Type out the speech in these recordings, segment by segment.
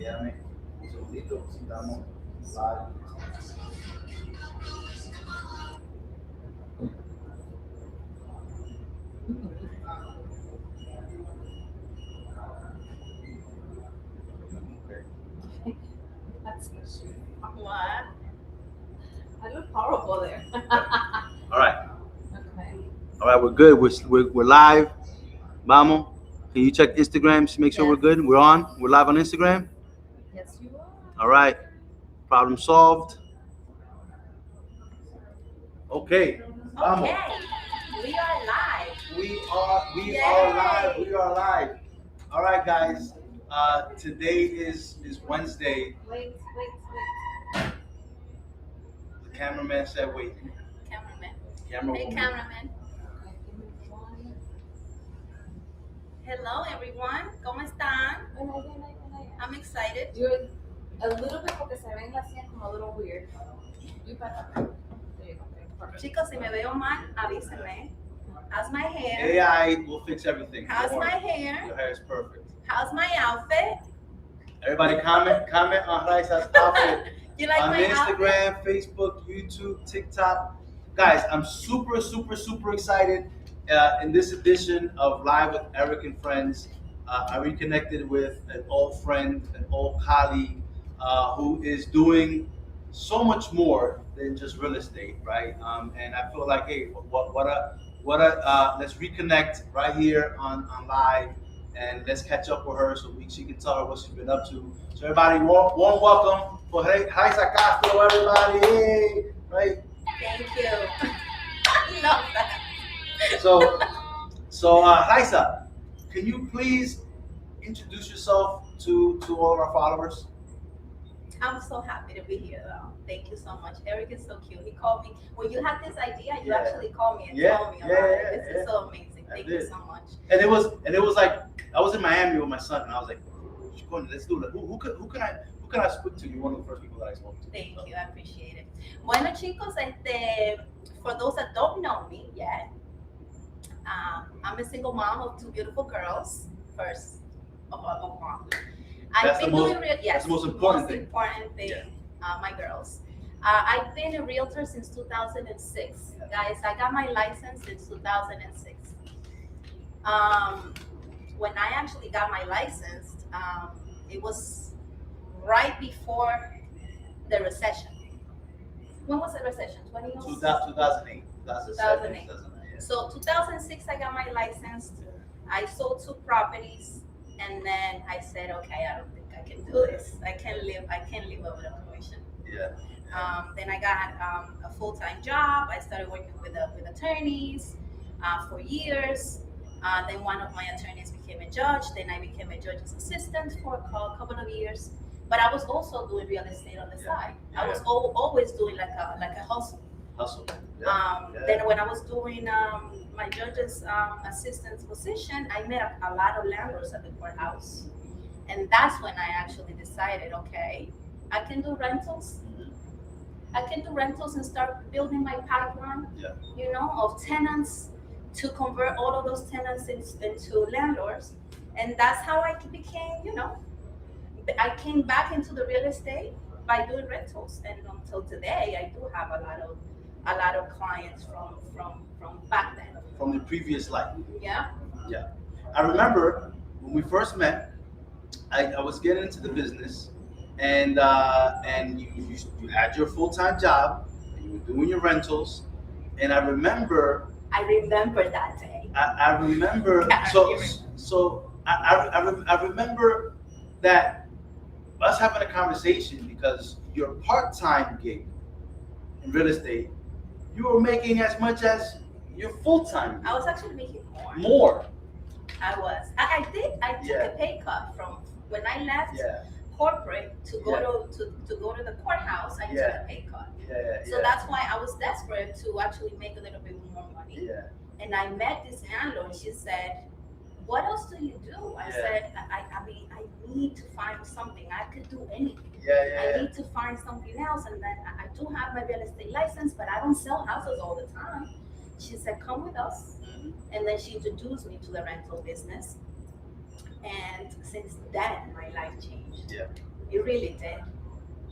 Quédame un segundito, si estamos live. That's what? I look horrible there. All right. Okay. All right, we're good. We're live. Vamos. Can you check Instagram to make sure we're Yes. good? We're on. We're live on Instagram. Yes, you are. All right. Problem solved. Okay. Vamos. Okay. We are live. We are live. We are live. All right, guys. Today is Wednesday. Wait. The cameraman said, "Wait." Cameraman. Camera. Hey, cameraman. Hello, everyone. ¿Cómo están? I'm excited. You're a little bit porque se ven las sien como a little weird. You back up. There you go. Perfect. Chicos, si me veo mal, avísenme. How's my hair? AI will fix everything. How's Don't my worry. hair? Your hair is perfect. How's my outfit? Everybody comment on Raysa's outfit You like on my outfit? Instagram, Facebook, YouTube, TikTok. Guys, I'm super excited. In this edition of Live with Eric and Friends, I reconnected with an old friend, an old colleague, who is doing so much more than just real estate, right? And I feel like, hey, what a let's reconnect right here on live, and let's catch up with her so she can tell her what she's been up to. So everybody, warm welcome for Raysa Castro, everybody, hey, right? Thank you. I love that. So Raysa, can you please introduce yourself to all of our followers? I'm so happy to be here, though. Thank you so much. Eric is so cute. He called me when you had this idea. You Yeah. actually called me and Yeah, told me about yeah, it. This yeah. is so amazing. I Thank you did. so much. And it was like I was in Miami with my son, and I was like, let's do it. Who can I speak to? You're one of the first people that I spoke to. Thank you. I appreciate it. Bueno, chicos, for those that don't know me yet, I'm a single mom of two beautiful girls. First of all, That's the most important thing. Important thing. Yeah. My girls. I've been a realtor since 2006. Yeah. Guys, I got my license in 2006. When I actually got my license, it was right before the recession. When was the recession? 2008. 2008. Yeah. So 2006, I got my license. I sold 2 properties, and then I said, okay, I don't think I can do this. I can't live over the commission. Yeah. Then I got a full-time job. I started working with attorneys for years. Then one of my attorneys became a judge. Then I became a judge's assistant for a couple of years. But I was also doing real estate on the side. I was always doing like a hustle. Yeah. Then when I was doing my judge's assistant's position, I met a lot of landlords at the courthouse. And that's when I actually decided, okay, I can do rentals. I can do rentals and start building my pipeline, of tenants, to convert all of those tenants into landlords. And that's how I became, I came back into the real estate by doing rentals. And until today, I do have a lot of clients from back then. From the previous life. Yeah. Yeah. I remember when we first met, I was getting into the business, and you had your full-time job, and you were doing your rentals, and I remember that day. I remember. So I remember that us having a conversation, because your part-time gig in real estate, you were making as much as your full-time. I was actually making more. More. I was. I took a pay cut from when I left corporate to go to the courthouse. I took a pay cut. So that's why I was desperate to actually make a little bit more money. Yeah. And I met this landlord. She said, "What else do you do?" I said, I mean, I need to find something. I could do anything. I need to find something else. And then I do have my real estate license, but I don't sell houses all the time. She said, "Come with us." And then she introduced me to the rental business. And since then, my life changed. Yeah. It really did.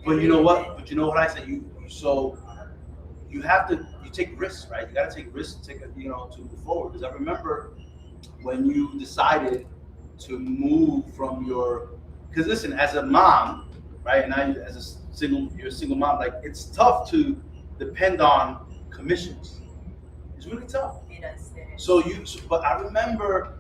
But you know what? But you know what I say? So you have to take risks, right? You got to take risks to to move forward. Because I remember when you decided to move from your, because listen, as a mom, right? And now as you're a single mom. Like it's tough to depend on commissions. It's really tough. It is. But I remember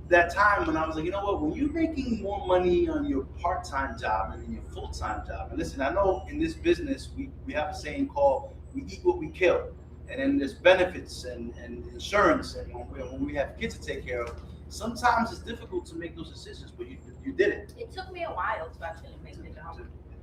that time when I was like, you know what? When you're making more money on your part-time job than in your full-time job, and listen, I know in this business we have a saying called "we eat what we kill," and then there's benefits and insurance, and when we have kids to take care of, sometimes it's difficult to make those decisions. But you did it. It took me a while to actually make the jump.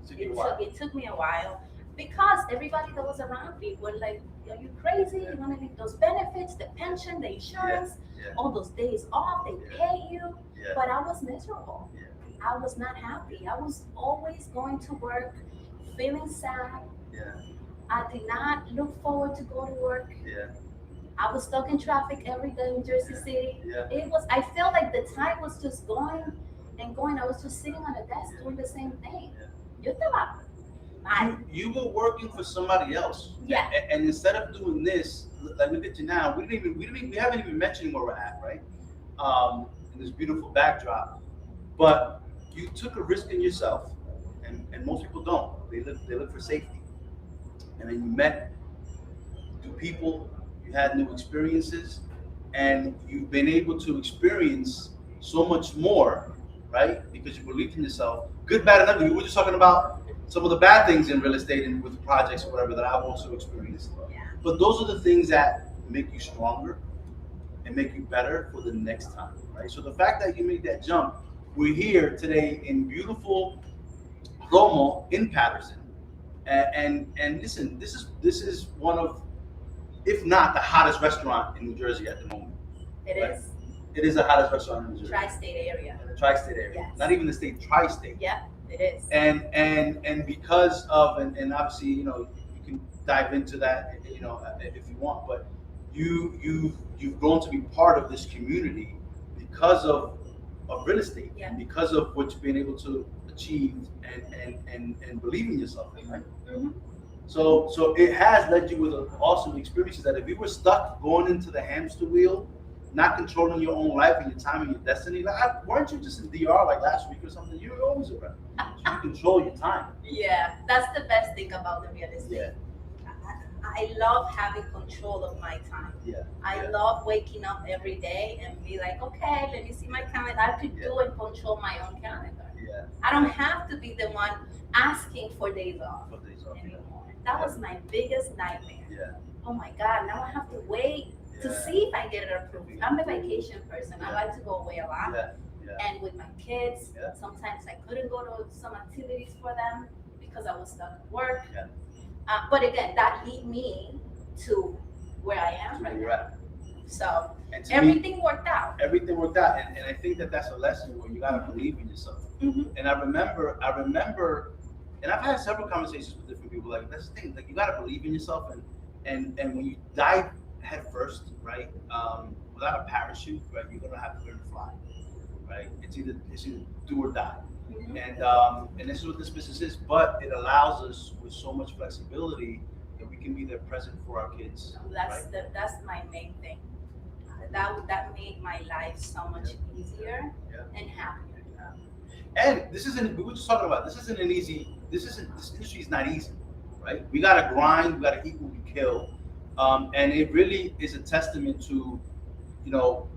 It It took me a while because everybody that was around me were like, "Are you crazy? You want to leave those benefits, the pension, the insurance, all those days off? They pay you." Yeah. But I was miserable. Yeah. I was not happy. I was always going to work, feeling sad. Yeah. I did not look forward to go to work. Yeah. I was stuck in traffic every day in Jersey City. Yeah. I felt like the time was just going and going. I was just sitting on a desk doing the same thing. Yeah. You were working for somebody else. Yeah. And instead of doing this, like look at you now, we haven't even mentioned where we're at, right? In this beautiful backdrop. But you took a risk in yourself, and most people don't. They look for safety. And then you met new people, you had new experiences, and you've been able to experience so much more, right? Because you believed in yourself. Good, bad, and ugly. We were just talking about some of the bad things in real estate and with projects or whatever that I've also experienced. Yeah. But those are the things that make you stronger and make you better for the next time, right? So the fact that you made that jump, we're here today in beautiful Romo in Patterson, and listen, this is one of, if not the hottest restaurant in New Jersey at the moment. It Right. is. It is the hottest restaurant in New Jersey. Tri-state area. In the tri-state area. Yes. Not even the state, tri-state. Yeah, it is. And because of and obviously you can dive into that if you want, but you've grown to be part of this community because of real estate, Yeah. and because of what you've been able to achieve and believe in yourself, right? Mm-hmm. So it has led you with awesome experiences that if you were stuck going into the hamster wheel, not controlling your own life and your time and your destiny, weren't you just in DR like last week or something? You were always around. So you control your time. Yeah, that's the best thing about the real estate. Yeah. I love having control of my time. Yeah. I love waking up every day and be like, okay, let me see my calendar. I could do and control my own calendar. Yeah. I don't have to be the one asking for days off anymore. That was my biggest nightmare. Yeah. Oh my God, now I have to wait to see if I get it approved. I'm a vacation person. I like to go away a lot. Yeah. Yeah. And with my kids, Yeah. sometimes I couldn't go to some activities for them because I was stuck at work. Yeah. But again, that lead me to where I am right You're now. right. So And to me, everything worked out. everything worked out, and I think that that's a lesson where you gotta believe in yourself. Mm-hmm. And I remember, and I've had several conversations with different people. Like that's the thing, like you gotta believe in yourself, and when you dive head first, right, without a parachute, right, you're gonna have to learn to fly, right? It's either do or die, Mm-hmm. and this is what this business is. But it allows us with so much flexibility that we can be there present for our kids. That's my main thing. That made my life so much easier and happier. And we were just talking about, this industry is not easy, right? We gotta grind, we gotta eat what we kill. And it really is a testament to,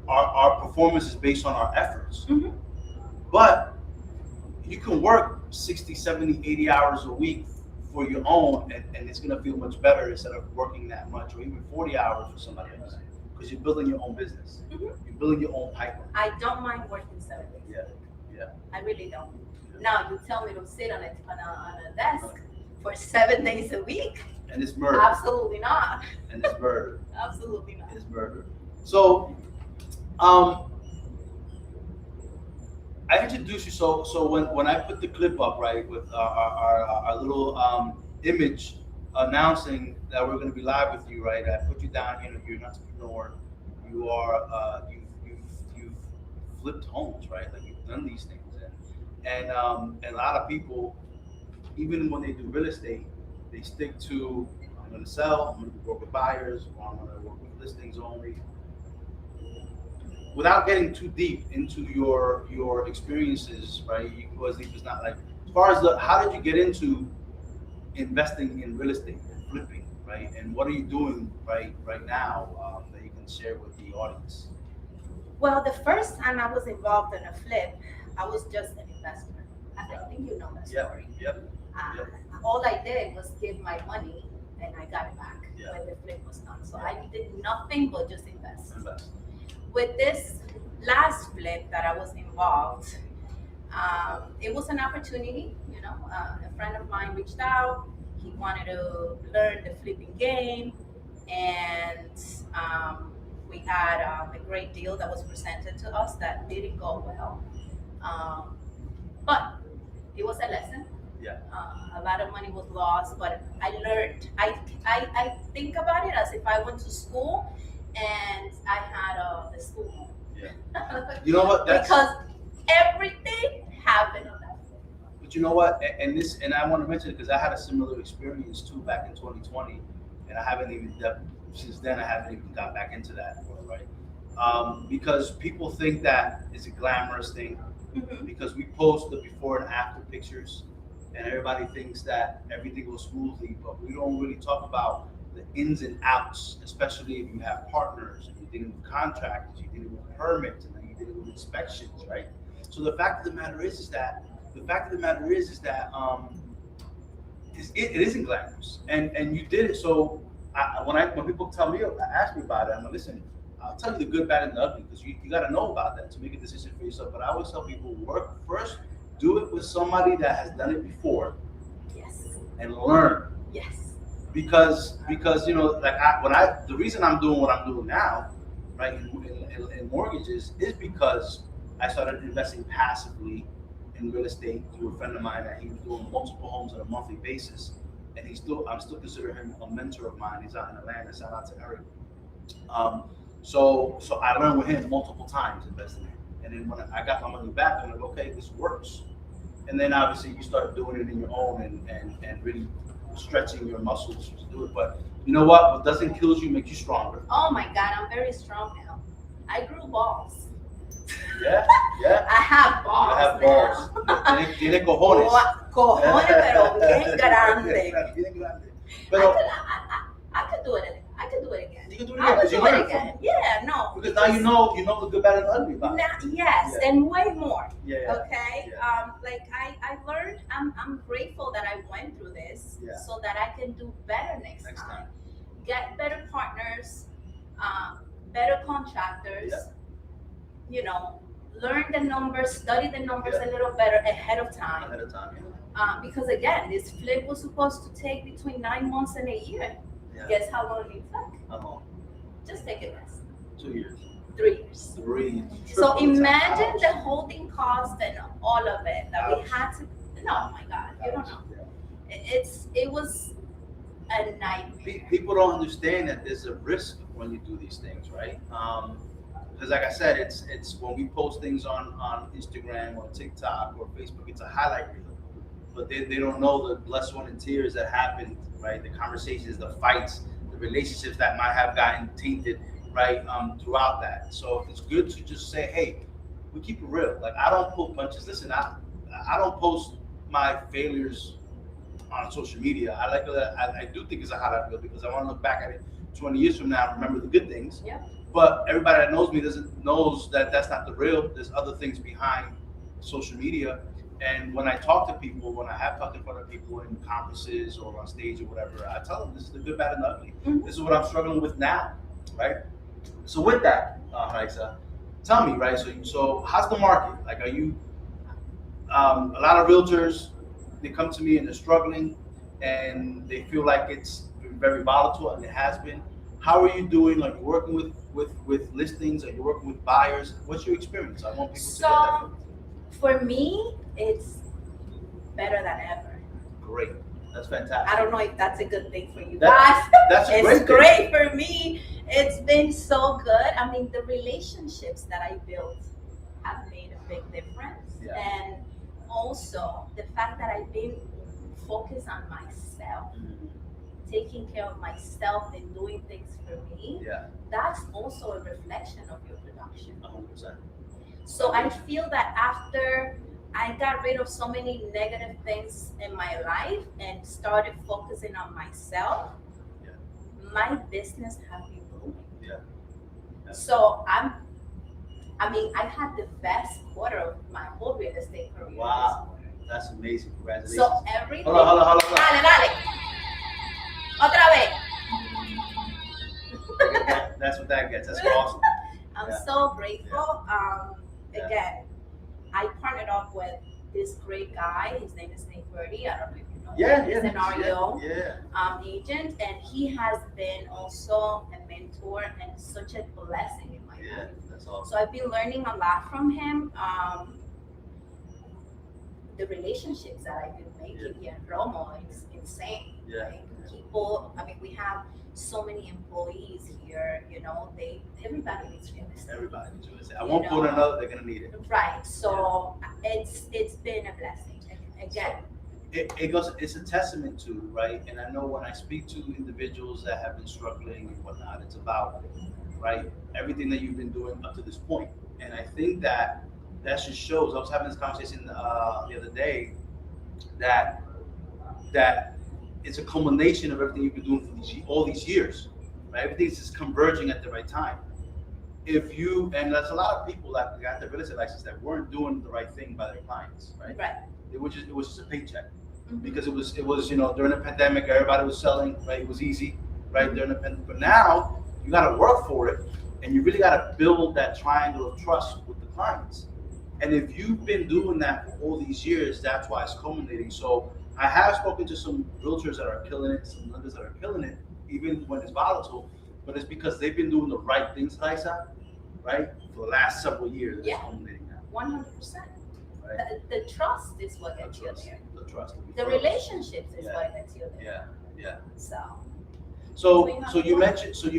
our performance is based on our efforts. Mm-hmm. But you can work 60, 70, 80 hours a week for your own, and it's gonna feel much better instead of working that much, or even 40 hours for somebody else, because you're building your own business. Mm-hmm. You're building your own pipeline. I don't mind working 7 days. Yeah. Yeah. I really don't. Now you tell me to sit on a desk for 7 days a week. And it's murder. Absolutely not. And it's murder. Absolutely not. It's murder. So, I introduced you. So when I put the clip up, right, with our little image announcing that we're going to be live with you, right? I put you down. You're an entrepreneur. You are you've flipped homes, right? Like you've done these things, and a lot of people even when they do real estate, they stick to, I'm going to sell, I'm going to work with buyers, or I'm going to work with listings only. Without getting too deep into your experiences, right? You go as deep as not like, as far as how did you get into investing in real estate and flipping, right? And what are you doing right now that you can share with the audience? Well, the first time I was involved in a flip, I was just an investor. I think you know that story. Yep. All I did was give my money and I got it back Yeah. when the flip was done. So I did nothing but just invest. Invest. With this last flip that I was involved, it was an opportunity. A friend of mine reached out. He wanted to learn the flipping game, and we had a great deal that was presented to us that didn't go well. But it was a lesson. Yeah. A lot of money was lost, but I learned. I think about it as if I went to school and I had a school home. Yeah. You know what? Because everything happened on that. But you know what? And I want to mention it because I had a similar experience too back in 2020, and I haven't even since then. I haven't even got back into that world, right? Because people think that it's a glamorous thing. Mm-hmm. Because we post the before and after pictures, and everybody thinks that everything goes smoothly, but we don't really talk about the ins and outs, especially if you have partners and you're dealing with contractors, you're dealing with permits, and then you're dealing with inspections, right? So the fact of the matter is that it isn't glamorous, and you did it. So when people ask me about it, I'm like, listen, I'll tell you the good, bad, and the ugly, because you got to know about that to make a decision for yourself. But I always tell people, work first, do it with somebody that has done it before. Yes. And learn. Yes. Because the reason I'm doing what I'm doing now, right, in mortgages, is because I started investing passively in real estate through a friend of mine that he was doing multiple homes on a monthly basis, and I'm still considering him a mentor of mine. He's out in Atlanta. Shout out to Eric. So I learned with him multiple times investing in, and then when I got my money back, I'm like, okay, this works. And then obviously you start doing it in your own and really stretching your muscles to do it. But you know what doesn't kill you makes you stronger. Oh my God, I'm very strong now. I grew balls. Yeah. I have balls. You have balls. Tiene cojones. Cojones, pero bien grande. Bien grande. Pero I could do it. I could do it again. You can do it I again. would do it again. Yeah, no. Because now you know the good, bad, and ugly about it. Now, yes, Yeah. and way more. Yeah. Okay. Yeah. I learned. I'm grateful that I went through this, Yeah. so that I can do better next time. Get better partners, better contractors. Yeah. Learn the numbers, study the numbers a little better ahead of time. Yeah. Because again, this flip was supposed to take between 9 months and a year. Yeah. Guess how long it took? How long? Just take a guess. 2 years. 3 years. 3. So Triple imagine ouch. the holding cost and all of it that we Ouch. had to. No, oh my God, you don't know. Yeah. It was a nightmare. People don't understand that there's a risk when you do these things, right? Because like I said, it's when we post things on Instagram or TikTok or Facebook, it's a highlight reel. But they don't know the blood, sweat, and tears that happened, right? The conversations, the fights, the relationships that might have gotten tainted, right? Throughout that. So it's good to just say, hey, we keep it real. Like, I don't pull punches. Listen, I don't post my failures on social media. I do think it's a highlight reel because I want to look back at it 20 years from now and remember the good things. Yeah. But everybody that knows me knows that that's not the real. There's other things behind social media. And when I talk to people, when I have talked in front of people in conferences or on stage or whatever, I tell them this is the good, bad, and ugly. Mm-hmm. This is what I'm struggling with now, right? So with that, Raysa, tell me, right? So how's the market? Like, are you? A lot of realtors, they come to me and they're struggling, and they feel like it's very volatile, and it has been. How are you doing? Are you working with listings? Are you working with buyers? What's your experience? I want people to get that. For me, it's better than ever. Great. That's fantastic. I don't know if that's a good thing for you That's guys. a It's great great for me. It's been so good. I mean, the relationships that I built have made a big difference. Yeah. And also the fact that I've been focus on myself, taking care of myself and doing things for me, Yeah, that's also a reflection of your production. 100%. So I feel that after I got rid of so many negative things in my life and started focusing on myself, Yeah. my business has been booming. Yeah. So I had the best quarter of my whole real estate career. Wow, that's amazing. Congratulations. So everything. Hold on. Dale, dale. Otra vez. That's what that gets. That's awesome. I'm Yeah. so grateful. Yeah. Again, I partnered up with this great guy. His name is Nick Birdie. I don't know if you know Yeah, him. He's an REO Yeah. agent, and he has been also a mentor and such a blessing in my Yeah, life. that's awesome. So I've been learning a lot from him. The relationships that I've been making here in Romo is insane. Yeah. Like people, we have so many employees here. Everybody needs real estate. Everybody needs real estate. At one point or another, they're gonna need it. Right. So it's been a blessing. Again. It's a testament to, right? And I know when I speak to individuals that have been struggling and whatnot, it's about, right, everything that you've been doing up to this point. And I think that just shows. I was having this conversation the other day that it's a culmination of everything you've been doing for all these years, right? Everything's just converging at the right time. And there's a lot of people that got their real estate license that weren't doing the right thing by their clients, right? Right. It was just a paycheck, because it was during the pandemic, everybody was selling, right? It was easy, right, during the pandemic. But now you got to work for it, and you really got to build that triangle of trust with the clients. And if you've been doing that for all these years, that's why it's culminating. So I have spoken to some realtors that are killing it, some lenders that are killing it, even when it's volatile. But it's because they've been doing the right things, Raysa, right, for the last several years. Yeah. It's culminating now. 100%. Right? The trust is what gets you there. The trust. The relationships is what gets you there. Yeah. So you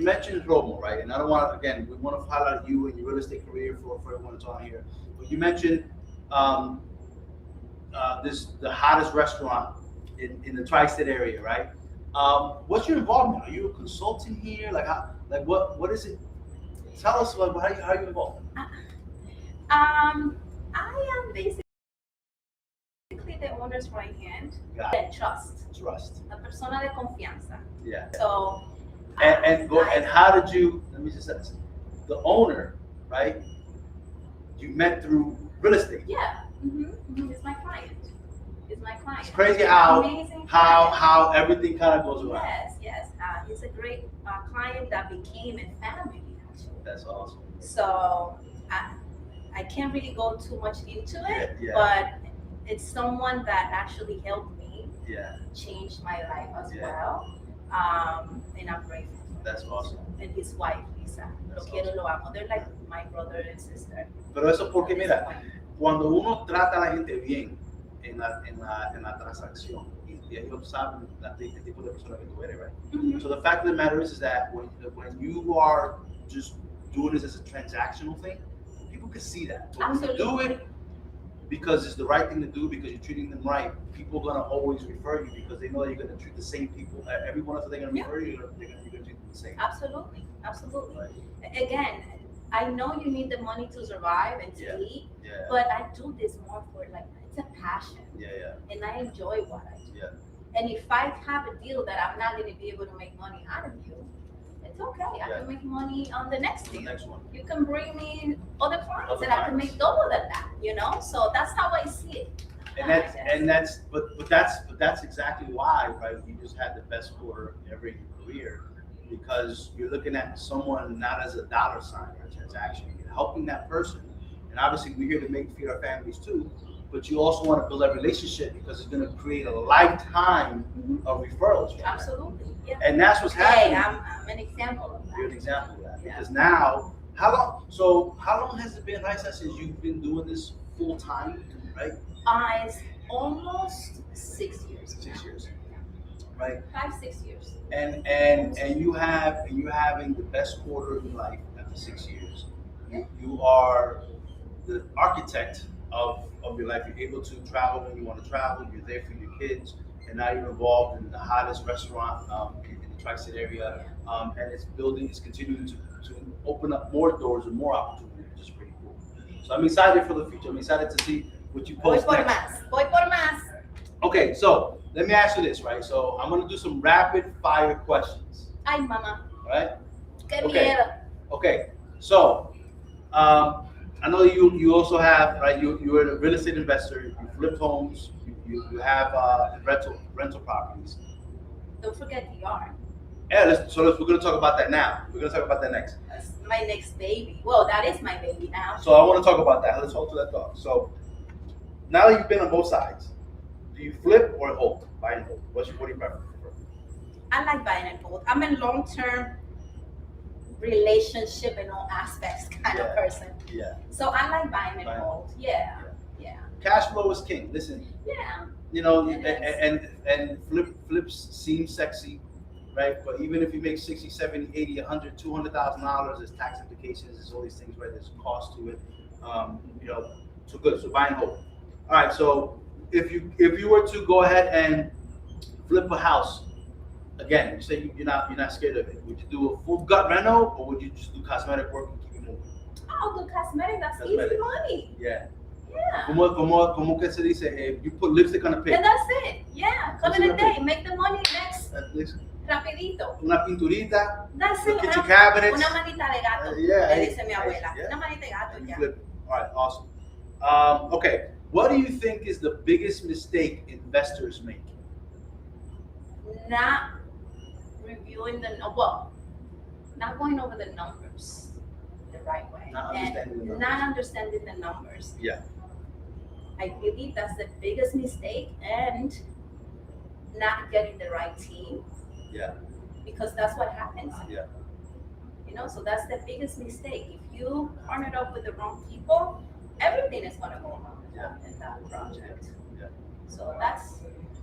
mentioned Romo, right? And I don't want to, again, we want to highlight you and your real estate career for everyone that's on here. But you mentioned the hottest restaurant in the tri-state area, right? What's your involvement? Are you a consultant here? What is it? Tell us how you involved. I am basically the owner's right hand. And trust. La persona de confianza. Yeah. So. And how did you? Let me just say this. The owner, right? You met through real estate. Yeah. It's my client. It's crazy how everything kind of goes around. Yes. He's a great client that became a family, actually. That's awesome. So I can't really go too much into it, Yeah. but it's someone that actually helped me change my life as well. And I'm grateful. That's awesome. And his wife, Lisa. Lo quiero, lo amo. They're like my brother and sister. Pero eso porque, mira, cuando uno trata a la gente bien en la transacción, y ellos saben qué tipo de persona que tú eres, right? So the fact of the matter is that when you are just doing this as a transactional thing, people can see that. But when you do it because it's the right thing to do, because you're treating them right, people are gonna always refer you because they know that you're gonna treat the same people. Everyone else that they're gonna refer you, you're gonna treat them the same. Absolutely. Right. Again, I know you need the money to survive and to eat, but I do this more for it's a passion. Yeah. And I enjoy what I do. Yeah. And if I have a deal that I'm not going to be able to make money out of you, it's okay. I can make money on the next deal. The next one. You can bring me other clients and I can make double than that, So that's how I see it. But that's exactly why, right? You just had the best quarter ever in your career, because you're looking at someone not as a dollar sign or a transaction. You're helping that person, and obviously we're here to feed our families too. But you also want to build that relationship because it's going to create a lifetime of referrals. Right? Absolutely, yeah. And that's what's happening. Hey, I'm an example of that. You're an example of that. Because now, how long has it been, Raysa, since you've been doing this full time, right? It's almost 6 years. 6 years, right? 5-6 years. And you're having the best quarter of your life after 6 years. You are the architect of your life. You're able to travel when you want to travel. You're there for your kids, and now you're involved in the hottest restaurant in the Tri-State area, and it's continuing to open up more doors and more opportunities, which is pretty cool. So I'm excited for the future. I'm excited to see what you Voy post por next. más. Voy por más. Okay, so let me ask you this, right? So I'm gonna do some rapid fire questions, Ay, mamá. right? Qué Okay. miedo. Okay, so I know you also have, right? You're a real estate investor. You flip homes. You have rental properties. Don't forget the yard. Yeah, we're gonna talk about that now. We're gonna talk about that next. That's my next baby. Well, that is my baby now. So I want to talk about that. Let's hold to that thought. So now that you've been on both sides, do you flip or hold? Buy and hold. What do you prefer? I like buying and hold. I'm a long-term relationship in all aspects kind of person. Yeah. So I like buying and Buy and hold. Yeah. Yeah. Cash flow is king. Listen, Yeah. you know, It is. and flips seem sexy, right? But even if you make 60, 70, 80, 100, $200,000, there's tax implications, there's all these things, right? There's cost to it. You know, so good. So buy and hold. All right. So if you were to go ahead and flip a house, again, you say you're not scared of it. Would you do a full gut reno, or would you just do cosmetic work and keep it moving? I'll do cosmetic. That's Cosmetic. easy money. Yeah. Yeah. Como que se dice? You put lipstick on a pig. And that's it. Yeah. Call it a day. Make the money next. Rapidito. Una pinturita. That's The it. kitchen cabinets. Una manita de gato. Yeah. Le dice mi abuela. Yeah. Una manita de gato And you ya. flip it. All right, awesome. Okay, what do you think is the biggest mistake investors make? Not reviewing not going over the numbers the right way. Not understanding the numbers. Not understanding the numbers. Yeah. I believe that's the biggest mistake, and not getting the right team. Yeah. Because that's what happens. Yeah. You know, so that's the biggest mistake. If you partnered up with the wrong people, everything is gonna go wrong in that project. Yeah. So that's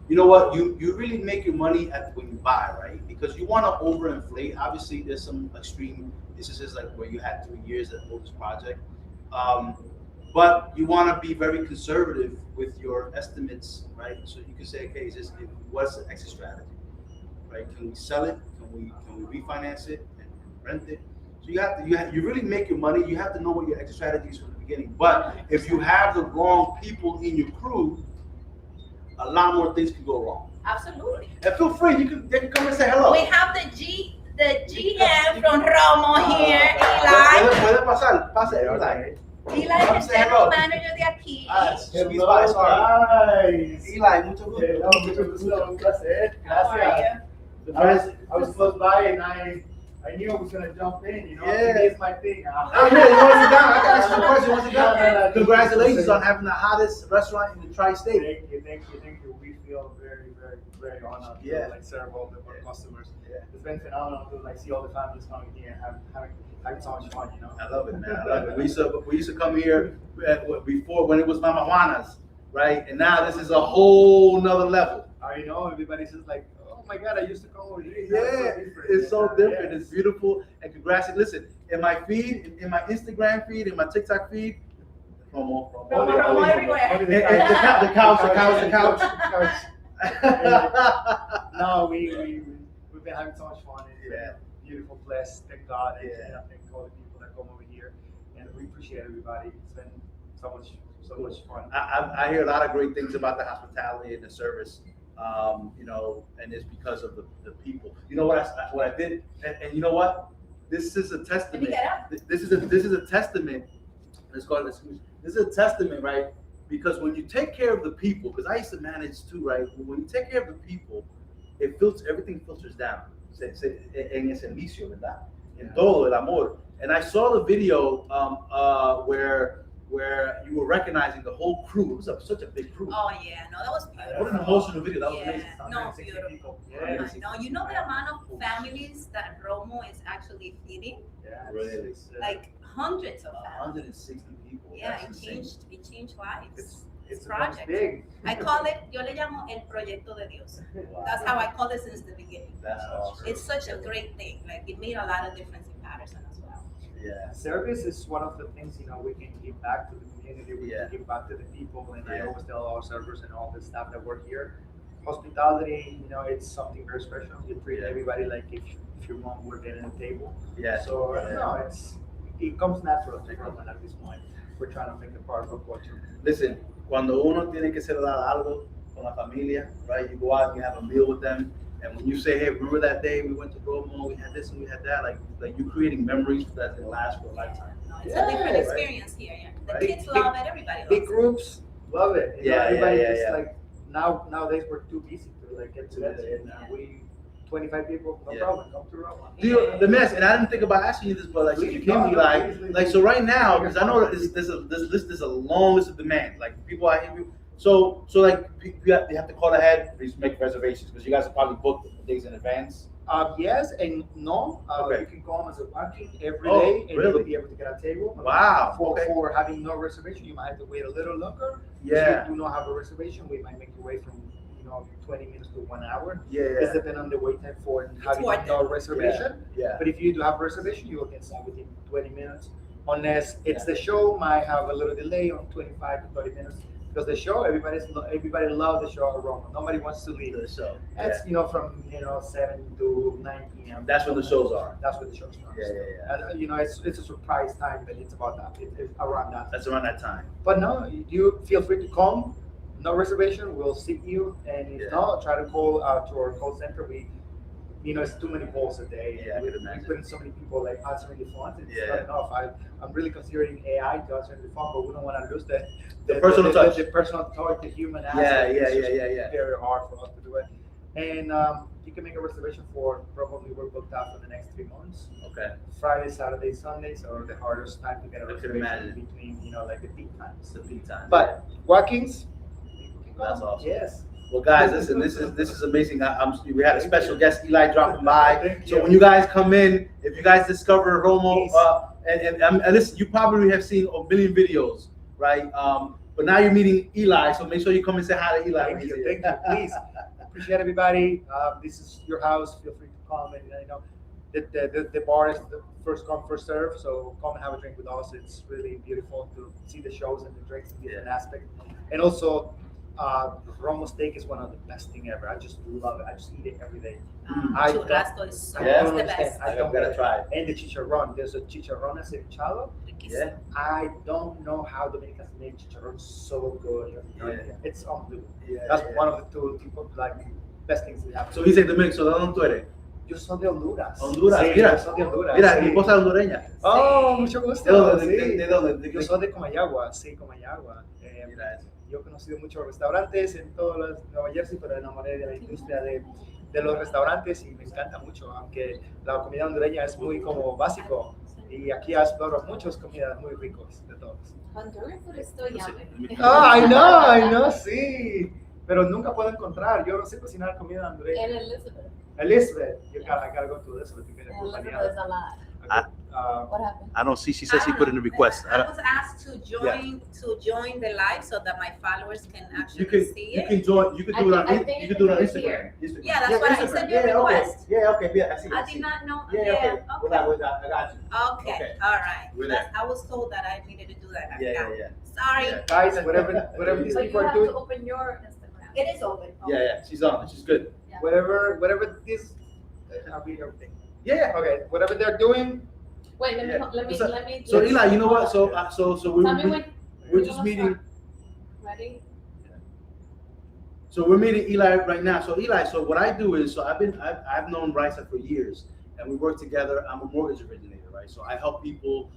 You know what? You really make your money when you buy, right? Because you want to overinflate. Obviously, there's some extreme instances like where you had 3 years to hold this project, but you want to be very conservative with your estimates, right? So you can say, okay, what's the exit strategy, right? Can we sell it? Can we refinance it and rent it? So you really make your money. You have to know what your exit strategy is from the beginning. But if you have the wrong people in your crew, a lot more things can go wrong. absolutely. And feel free, they can come and say hello. We have the GM from Romo here, Eli. Puede pasar, pase, Eli. Eli es el general manager de aquí. Sweet Spice, Guys. Eli, mucho gusto. Mucho gusto, un placer. How are Gracias. you? I was close by and I knew I was gonna jump in, you know. Yeah. To me, it's my thing. Oh, yeah, you want to sit down? I got some questions. You want to sit No, down? no, no. Congratulations on having the hottest restaurant in the Tri-State. Thank you. We feel very honored Yeah. to serve all the customers. Yeah. It's been phenomenal to see all the families coming here and having so much fun, you know. I love it, man. I love it. We used to come here before when it was Mama Juana's, right? And now this is a whole nother level. I know everybody's just like, oh my God, I used to come over here. Yeah, it's so different. It's beautiful. And congrats. Listen, in my feed, in my Instagram feed, in my TikTok feed, Romo. Romo everywhere. And the couch. No, we've been having so much fun. It's been Yeah. a beautiful place. Thank God. And Yeah. I thank all the people that come over here. And we appreciate everybody. It's been so much fun. I hear a lot of great things about the hospitality and the service, you know, and it's because of the people. You know what I did, and you know what? This is a testament. This is a testament. Let's call it this. This is a testament, right? Because when you take care of the people, because I used to manage too, right? When you take care of the people, everything filters down. En el servicio, ¿verdad? En todo el amor. And I saw the video where you were recognizing the whole crew. It was such a big crew. Oh yeah, no, that was beautiful. What an emotional video. That was Yeah. amazing. No, 160 beautiful. people. I know. You know the amount of families that Romo is actually feeding? Yeah. Really? Like hundreds of families. 160 people. Yeah, That's it insane. changed lives. It's project. big. I call it, yo le llamo el proyecto de Dios. Wow. That's how I call it since the beginning. That's awesome. It's such a great thing. Like it made a lot of difference in Patterson as well. Yeah. Service is one of the things, you know, we can give back to the community, we Yeah. can give back to the people, and I Yeah. always tell our servers and all the staff that work here, hospitality, it's something very special. You treat everybody like if your mom were there at the table. Yeah. So no, it comes natural to Roman at this point. We're trying to make it part of our culture. Listen, cuando uno tiene que celebrar algo con la familia, right? You go out and you have a meal with them, and when you say, "Hey, remember that day we went to Romo, we had this and we had that," like you creating memories that's gonna last for a lifetime. It's a different experience here. Yeah. The Right. kids love it. Everybody loves Big it. groups love it. Everybody just yeah. like nowadays we're too busy to like get together. And we 25 people, no problem, come to Roma. The mess, and I didn't think about asking you this, but like, so you came like so right now, because I know there's a long list of demand. Like people I hear, so like you have to call ahead, please make reservations because you guys are probably booked days in advance. Yes and no. Okay. You can come as a walk-in every Oh, day, and really? you'll be able to get a table. Wow. For having no reservation, you might have to wait a little longer. Yeah. If you do not have a reservation, we might make you wait from 20 minutes to 1 hour. Yeah. It's depending on the wait time for having worth no it. reservation. Yeah. But if you do have a reservation, you will get some within 20 minutes. Unless it's the show, might have a little delay on 25 to 30 minutes. Because the show, everybody loves the show at Roma. Nobody wants to leave. The show. That's from 7 to 9 p.m. That's when the shows are. That's when the show starts. Yeah. And it's a surprise time, but it's about that. It's around that. That's around that time. But no, you feel free to come. No reservation. We'll seat you, and if not, try to call to our call center. It's too many calls a day. Yeah, I we could imagine. put in so many people like answering the phone. It's Yeah. not enough. I'm really considering AI to answer the phone, but we don't want to lose the personal touch. The personal touch, the human Yeah, aspect. yeah, It's just yeah. very hard for us to do it. And you can make a reservation for probably we're booked out for the next 3 months. Okay. Friday, Saturday, Sundays are the hardest time to get a I can reservation imagine. between like the peak times. It's the peak time. But walk-ins, That's awesome. yes. Well, guys, listen, this is amazing. We had a special guest, Eli, dropping by. Thank So you. when you guys come in, if you guys discover Romo, Please. and listen, you probably have seen a million videos, right? But now you're meeting Eli, so make sure you come and say hi to Eli. Thank you, please. Appreciate everybody. This is your house. Feel free to come, and the bar is the first come, first serve. So come and have a drink with us. It's really beautiful to see the shows and the drinks in different aspect. And also, Romo steak is one of the best thing ever. I just love it. I just eat it every day. Churrasco is so Yeah. it's the best. I don't gotta get it. try it. And the chicharron. There's a chicharron acevichado. Yeah. I don't know how Dominicans make chicharron so good. Yeah. It's unbelievable. Yeah, That's yeah. one of the two people best things we have. So dice Dominic, so ¿de dónde tú eres? Yo soy de Honduras. Honduras, Sí, mira. yo soy de Honduras. Mira, sí. mi esposa es hondureña. Oh, mucho ¿De gusto. dónde? Sí. ¿De dónde? Yo soy de Comayagua, sí, Comayagua. Mira eso. Yo he conocido muchos restaurantes en todo Nueva Jersey, pero me enamoré de la industria de los restaurantes y me encanta mucho, aunque la comida hondureña es muy como básico. Y aquí exploro muchas comidas muy ricas de todos. Honduran food is still yummy. Ah, I know, sí. Pero nunca puedo encontrar. Yo no sé cocinar comida hondureña. And Elizabeth. Elizabeth, I gotta go to Elizabeth to get it. Elizabeth is a lot. What happened? I don't see. She I don't know. request. I was asked to join the live so that my followers can actually see You it. can join. You can I do it on. think- I think You can do it on it's Instagram. here. Instagram. Yeah, that's what I Instagram. sent you a Yeah, okay. request. Yeah, okay. Yeah, I see. I did not know. Yeah, okay. Okay. I got you. Okay. Okay. All right. We're there. I was told that I needed to do that. I Yeah. forgot. Sorry. Yeah. Guys, whatever these So you people are have doing, to open your Instagram. It is open. Yeah. She's on. She's good. whatever this, I'll read everything. Yeah. Okay, whatever they're doing, Wait, let me. So- Let me. So Eli, you know what? So Tell me when. we're just meeting. Ready? So we're meeting Eli right now. So Eli, so what I do is, so I've known Raysa for years, and we work together. I'm a mortgage originator, right? So I help people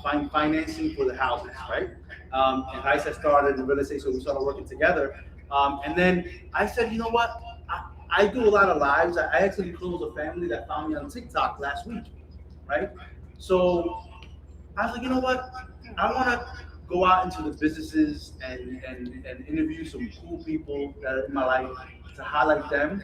find financing for the houses, right? And Raysa started in real estate, so we started working together. And then I said, you know what? I do a lot of lives. I actually closed a family that found me on TikTok last week, right? So I was like, you know what? I want to go out into the businesses and interview some cool people that are in my life to highlight them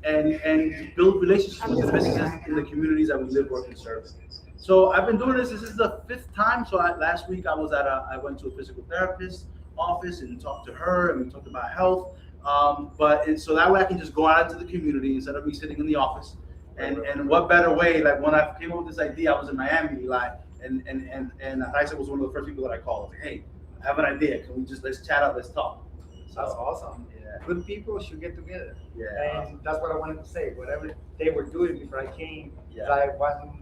and build relationships with the businesses in the communities that we live, work, and serve. So I've been doing this. This is the 5th time. So last week I went to a physical therapist office and talked to her, and we talked about health. So that way I can just go out into the community instead of me sitting in the office. And what better way? Like when I came up with this idea, I was in Miami, Eli, and Raysa was one of the first people that I called. I was like, hey, I have an idea. Can we let's chat out, let's talk. That's awesome. Yeah. Good people should get together. Yeah. And that's what I wanted to say. Whatever they were doing before I came, Yeah. I wasn't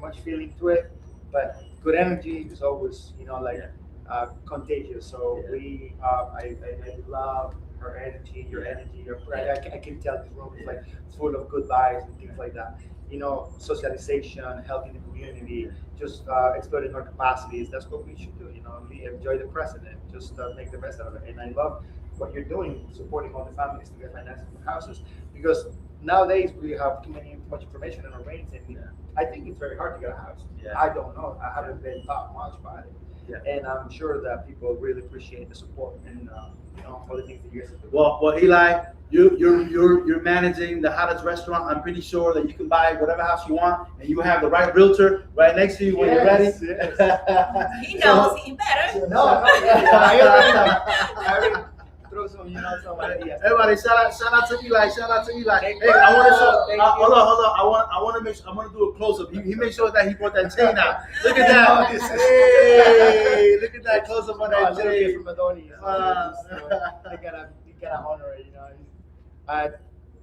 much feeling to it, but good energy is always, contagious. So Yeah. I love her energy, your Yeah. energy, Yeah. I can tell this room is Yeah. like full of good vibes and things like that. Socialization, helping the community, just exploring our capacities. That's what we should do. We enjoy the present and just make the best out of it. And I love what you're doing, supporting all the families to get financing for houses, because nowadays we have too much information in our brains, and Yeah. I think it's very hard to get a house. Yeah. I don't know. I haven't been taught much about it. Yeah. And I'm sure that people really appreciate the support and all the things that you guys are doing. Well, Eli, you're managing the hottest restaurant. I'm pretty sure that you can buy whatever house you want, and you have the right realtor right next to you when you're ready. Yes, yes. He knows he better. No, I already throw some ideas. Everybody, shout out to Eli. Shout out to Eli. Thank Hey, you. I want to show. Thank Hold you. on. I want to make sure. I want to do a close up. He made sure that he brought that chain out. Look at Oh, that. this is- Hey, look at that close up on No, that a little bit chain. from Adonis. I gotta honor it.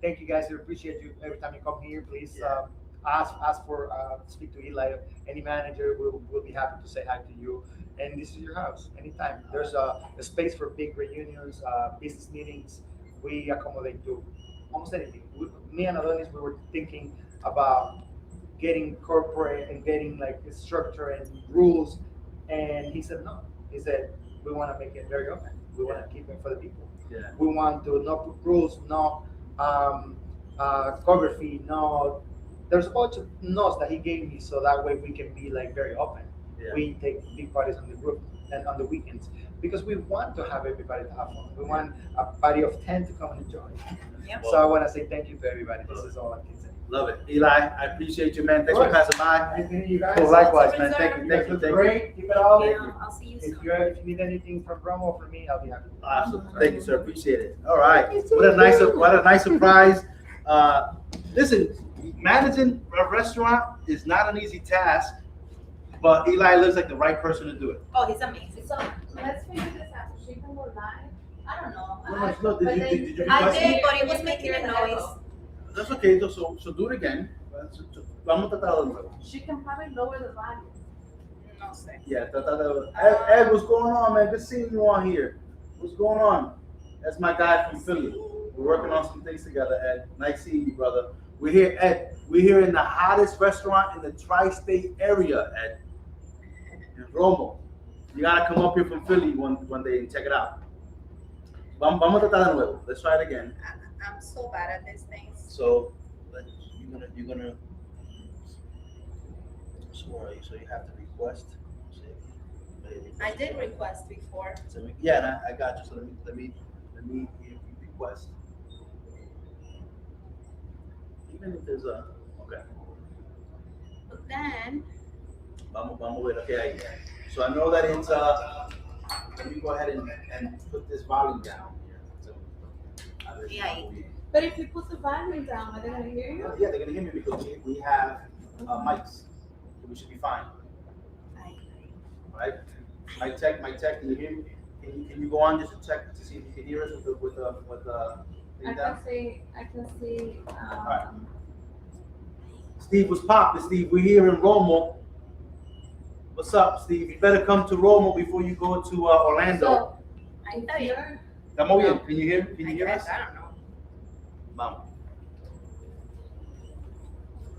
Thank you guys. I appreciate you every time you come here. Please Yeah. ask for speak to Eli. Any manager will be happy to say hi to you. And this is your house anytime. There's a space for big reunions, business meetings. We accommodate to almost anything. Me and Adonis, we were thinking about getting corporate and getting like a structure and rules, and he said no. He said we want to make it very open. We want to keep it for the people. Yeah. We want to not put rules, no cover fee, no. There's a bunch of no's that he gave me, so that way we can be like very open. Yeah. We take big parties on the group and on the weekends because we want to have everybody to have fun. We want a party of 10 to come and enjoy. Yep. So I want to say thank you to everybody. This is all I can say. Love it, Eli. I appreciate you, man. Thanks for passing by. Anything you guys? Cool, likewise, man. Thank you, You thank guys you, look thank you. great. Keep it all. Yeah, I'll see you If soon. you need anything from Romo or from me, I'll be happy. Awesome. Thank you, sir. Appreciate it. All right. What a nice surprise. Listen, managing a restaurant is not an easy task, but Eli looks like the right person to do it. Oh, he's amazing. So let's figure this out. She can go live. I don't know. No, did you I request did, it? but it was making a noise. That's okay. So do it again. Vamos a tratar de nuevo. She can probably lower the volume. No sé. Yeah, tratar de Ed, what's going on, man? Good seeing you on here. What's going on? That's my guy from Philly. We're working on some things together, Ed. Nice seeing you, brother. We're here, Ed. We're here in the hottest restaurant in the tri-state area, Ed. In Romo. You gotta come up here from Philly one day and check it out. Vamos a tratar de nuevo. Let's try it again. I'm so bad at these things. So you're gonna. So you have to request. I did request before. Yeah, and I got you. So let me request. Even if there's a okay. But then, Vamos a ver. Okay. So I know that it's let me go ahead and put this volume down here. So, Yeah. But if you put the volume down, are they gonna hear you? yeah, they're gonna hear me because we have mics. So we should be fine. Right? Mic check. Can you hear me? Can you go on just to check to see if you can hear us with the I thing down? can see. Alright. Steve was popping. Steve, we're here in Romo. What's up, Steve? You better come to Romo before you go to Orlando. So, I if tell you. you're- Estamos bien. Can you hear? Can I you hear guess, us? I don't know. Vamos.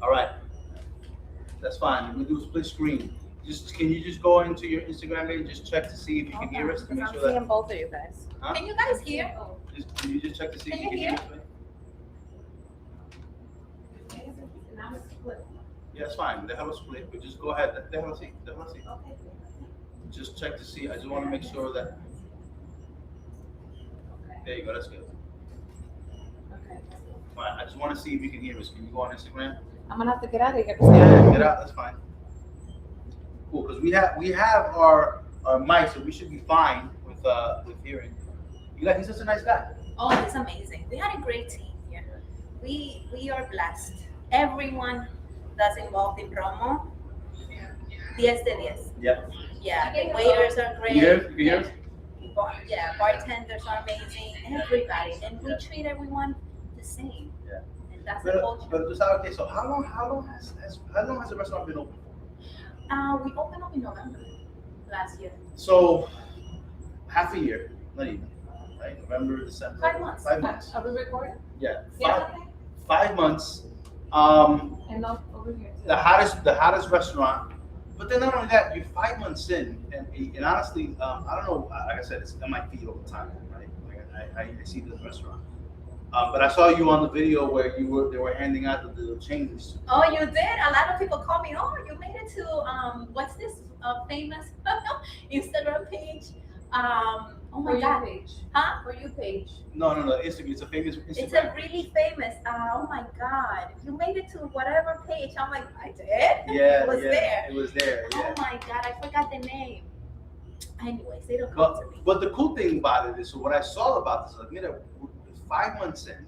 All right. That's fine. We do split screen. Can you just go into your Instagram and just check to see if you can hear us to make I'm sure that. seeing both of you guys. Huh? Can you guys hear? Can you just check to see if Can you can you hear hear? us? now it's split. Yeah, it's fine. They have a split, but just go ahead. They have a seat. Okay. Just check to see. I just want to make sure that. There you go. That's good. Okay. Fine. I just want to see if you can hear us. Can you go on Instagram? I'm gonna have to get out of here. Get out. That's fine. Cool, because we have our mic, so we should be fine with hearing. He's just a nice guy. Oh, it's amazing. We had a great team here. We are blessed. Everyone that's involved in Romo, 10 de 10. Yep. Yeah, the waiters are great. You hear us? bartenders are amazing. Everybody, and we treat everyone the same. Yeah. And that's the But culture. tú sabes, okay, so how long has the restaurant been open for? We opened up in November last year. So half a year, not even, right? November, December. 5 months. 5 months. Are we recording? Yeah, Yeah. 5 months. And not over here. The hottest restaurant. But then not only that, you're 5 months in, and honestly, I don't know. Like I said, it's on my feed all the time, right? Like I see this restaurant. But I saw you on the video where they were handing out the little changes. Oh, you did? A lot of people call me. Oh, you made it to what's this famous Instagram page? Oh my For God. you page. Huh? For you page. No, Instagram. It's a famous Instagram. It's a really famous. Oh my God! You made it to whatever page. I'm like, I did. Yeah, It was there. It was there. Oh Yeah. my God! I forgot the name. Anyways, it'll come to me. But the cool thing about it is, so what I saw about this, like, you know, 5 months in,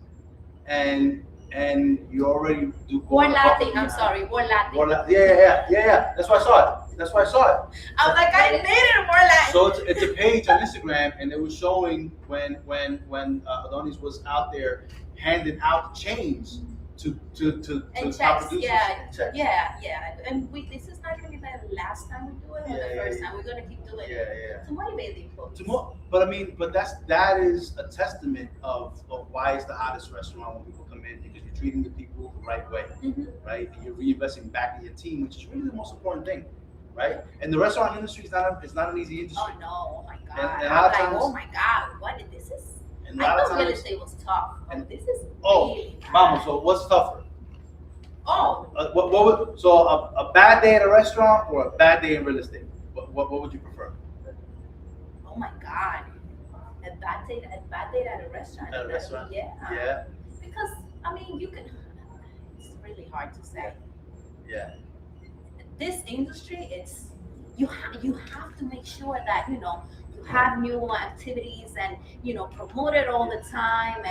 and you already do. More Latin. I'm sorry. More Latin. Yeah. That's why I saw it. I'm like, I needed more Latin. So it's a page on Instagram, and it was showing when Adonis was out there handing out chains to And top checks, producers. yeah, Checks. yeah. And this is not gonna be the last time we do it, or Yeah, the yeah, first yeah. time. We're gonna keep doing it Yeah. to motivate the employees. But I mean, that is a testament of why it's the hottest restaurant when people come in, because you're treating the people the right way, Mhm. right? And you're reinvesting back in your team, which is really the most important thing, right? And the restaurant industry is not an easy industry. Oh no! Oh my God! And a I'm lot of like, times- oh my God! What is this? Is And a I lot of thought real times, estate was tough, and- but this is oh, really Mama, so what's tougher? Oh, A bad day at a restaurant or a bad day in real estate? What would you prefer? oh my God! A bad date at a restaurant. At a restaurant? Yeah. Yeah, Because I mean, you can. It's really hard to say. yeah. This industry, it's you have to make sure that you have new activities and promote it all the time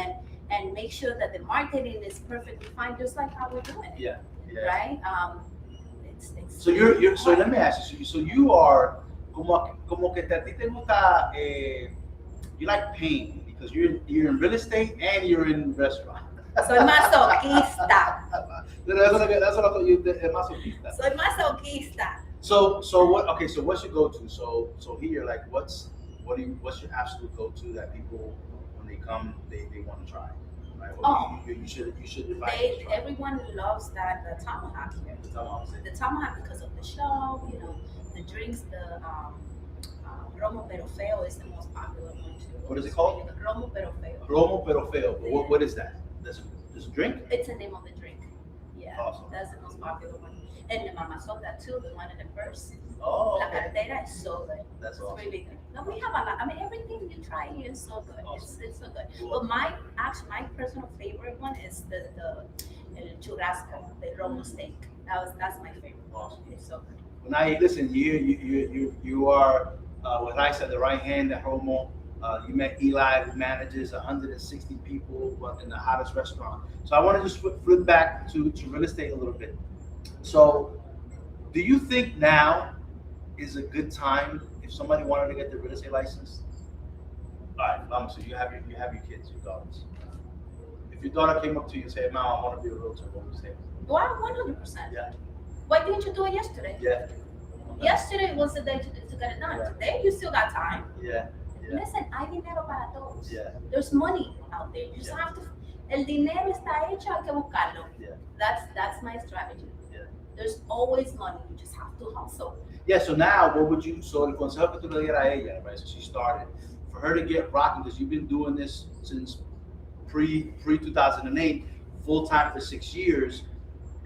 and make sure that the marketing is perfectly fine, just like how we're doing it. Yeah. Right. It's So so let me ask you. So you are como que a ti te gusta. You like pain because you're in real estate and you're in restaurant. Soy masoquista. That's what I thought you did. Masoquista. Soy masoquista. So what? Okay, so what's your go-to? So here, like, what's your absolute go-to that people when they come they want to try, right? Or Oh. you should invite them to try. Everyone loves the tomahawk here. The tomahawk. The tomahawk because of the show, the drinks, the Romo Pero Feo is the most popular one too. What is it called? Romo Pero Feo. Romo pero feo. What is that? There's a drink? It's the name of the drink. Yeah, Awesome. that's the most popular one. And the Mama Soda too, the one in the purse. Oh, La okay. cartera is so good. That's It's awesome. really good. No, we have a lot. I mean, everything you try here is so good. Awesome. It's so good. Cool. But my personal favorite one is the el churrasco, the Romo steak. That's my favorite. Awesome. It's so good. Well, now listen. You are with Raysa, the right hand at Romo. You met Eli, who manages 160 people in the hottest restaurant. So I want to just flip back to real estate a little bit. So, do you think now is a good time if somebody wanted to get their real estate license? All right, Mom. So you have your kids, your daughters. If your daughter came up to you and said, "Mom, I want to be a realtor," what would you say? Wow, 100%. Yeah. Why didn't you do it yesterday? Yeah. Yesterday was the day to get it done. Yeah. Today you still got time. Yeah. Yeah. Listen, hay dinero para todos. Yeah. There's money out there. You just Yeah. have to. El dinero está hecho, hay que buscarlo. Yeah. That's my strategy. Yeah. There's always money. You just have to hustle. Yeah, so now what would you, so el consejo que tú le dieras a ella, right? So she started, for her to get rocking, because you've been doing this since pre 2008, full time for 6 years,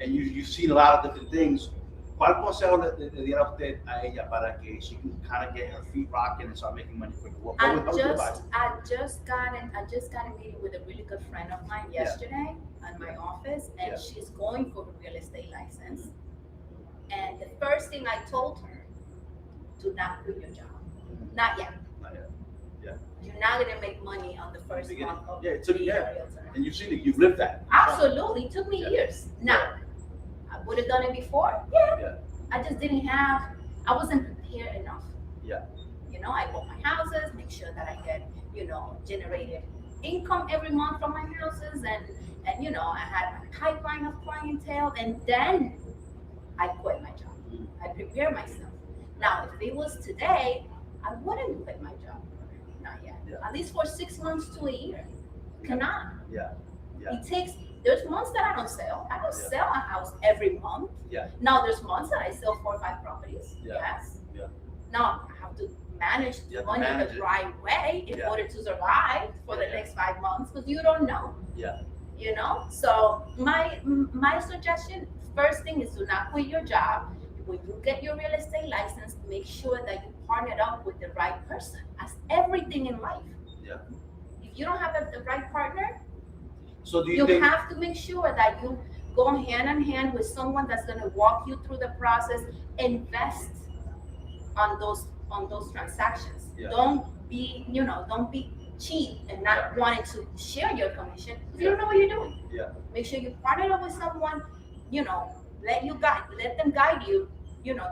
and you've seen a lot of different things. ¿Cuál consejo le diera usted a ella para que she can kind of get her feet rocking and start making money quicker? I just got a meeting with a really good friend of mine Yeah. yesterday at my office, and Yeah. she's going for a real estate license. And the first thing I told her, do not quit your job. Not yet. You're not gonna make money on the first Beginning. month of Yeah, it took- being yeah. a realtor. And you've seen it, you've lived that. Absolutely, it took me Yeah. years. Now, I would have done it before. Yeah. Yeah. I just didn't have. I wasn't prepared enough. Yeah. I bought my houses, make sure that I get, generated income every month from my houses, and I had my pipeline of clientele, and then I quit my job. I prepare myself. Now, if it was today, I wouldn't quit my job. Not yet. Yeah. At least for 6 months to a year. Cannot. Yeah. Yeah. It takes. There's months that I don't sell. I don't Yeah. sell a house every month. Yeah. Now there's months that I sell 4 or 5 properties. Yeah. Yes. Yeah. Now I have to manage You the have to money manage the it. right way in Yeah. order to survive for the Yeah. next 5 months, because you don't know. Yeah. So my suggestion, first thing, is to not quit your job. When you get your real estate license, make sure that you partner up with the right person. As everything in life. Yeah. If you don't have the right partner, So do you you think? have to make sure that you go hand in hand with someone that's going to walk you through the process. Invest on those transactions. Yeah. Don't be cheap and not Yeah. wanting to share your commission if you Yeah. don't know what you're doing. Yeah. Make sure you partner up with someone, let them guide you,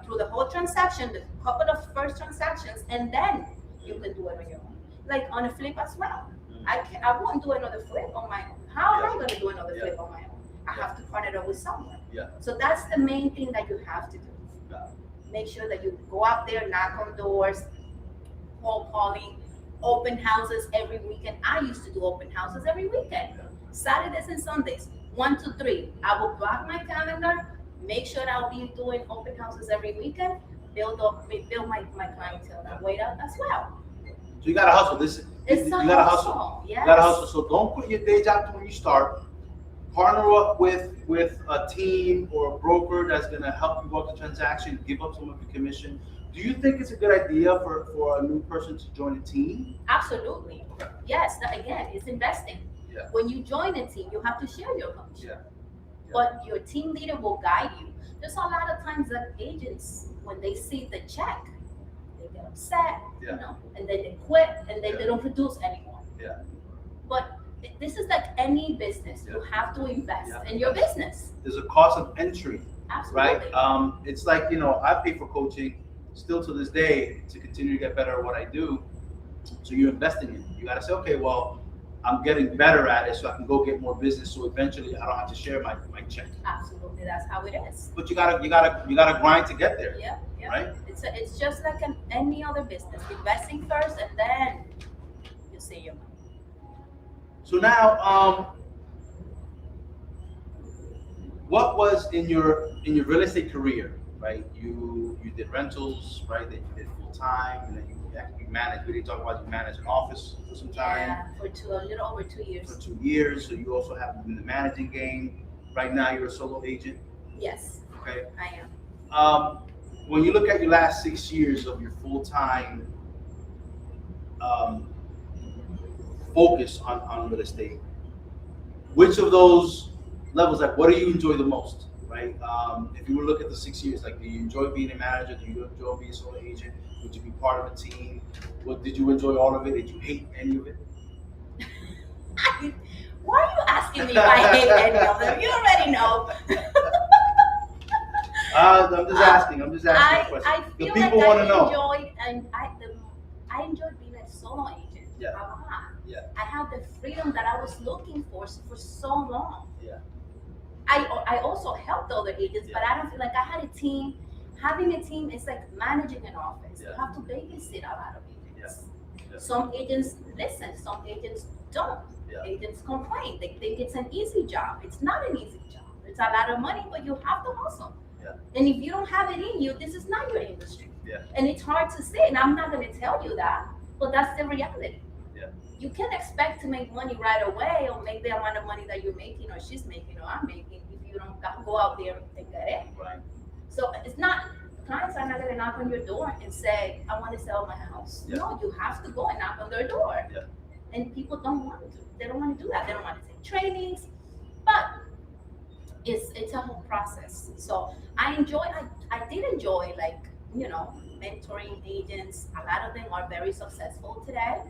through the whole transaction, the couple of first transactions, and then you can do it on your own. Like on a flip as well. I won't do another flip on my own. How am I going to do another Yeah. flip on my own? I have to partner up with someone. Yeah. So that's the main thing that you have to do. Yeah. Make sure that you go out there, knock on doors, cold calling, open houses every weekend. I used to do open houses every weekend. Saturdays and Sundays, 1 to 3. I will block my calendar, make sure that I'll be doing open houses every weekend, build my clientele that way out as well. So you gotta hustle. This It's you a gotta hustle. hustle. Yes. You gotta hustle. So don't quit your day job when you start. Partner up with a team or a broker that's gonna help you work the transaction, give up some of your commission. Do you think it's a good idea for a new person to join a team? Absolutely. Yes, again, it's investing. Yeah. When you join a team, you have to share your commission. Yeah. Yeah. But your team leader will guide you. There's a lot of times that agents, when they see the check, they get upset, Yeah. and then they quit, and then Yeah. they don't produce anymore. Yeah. But this is like any business. You Yeah. have to invest Yeah. in your business. There's a cost of entry, Absolutely. right? It's like, I pay for coaching still to this day to continue to get better at what I do. So you're investing in it. You gotta say, okay, well, I'm getting better at it, so I can go get more business. So eventually, I don't have to share my check. Absolutely, that's how it is. But you gotta grind to get there, Yeah, yeah. right? It's just like any other business. Investing first, and then you see your money. So now, what was in your real estate career, right? You did rentals, right? Then you did full time, and then you managed. We didn't talk about you managed an office for some time. Yeah, for a little over 2 years. For 2 years. So you also have been in the managing game. Right now, you're a solo agent. Yes, Okay. I am. When you look at your last 6 years of your full time focus on real estate, which of those levels, like, what do you enjoy the most, right? If you were to look at the 6 years, like, do you enjoy being a manager? Do you enjoy being a solo agent? Would you be part of a team? What did you enjoy all of it? Did you hate any of it? Why are you asking me if I hate any of them? You already know. I'm just asking. I'm just asking a I question. The feel people like want to I know. enjoyed, and I enjoyed being a solo agent Yeah. a lot. Yeah. I had the freedom that I was looking for so long. Yeah. I also helped other agents, but Yeah. I don't feel like I had a team. Having a team is like managing an office. Yeah. You have to babysit a lot of agents. Yeah. Some agents listen, some agents don't. Yeah. Agents complain. They think it's an easy job. It's not an easy job. It's a lot of money, but you have to hustle. Yeah. And if you don't have it in you, this is not your industry. Yeah. And it's hard to say, and I'm not going to tell you that, but that's the reality. Yeah. You can't expect to make money right away, or make the amount of money that you're making, or she's making, or I'm making, if you don't go out there and get it. Right. So it's not, clients are not going to knock on your door and say, I want to sell my house. Yeah. No, you have to go and knock on their door. Yeah. And people don't want to. They don't want to do that. They don't want to take trainings. But it's a whole process. So I did enjoy, like, mentoring agents. A lot of them are very successful today.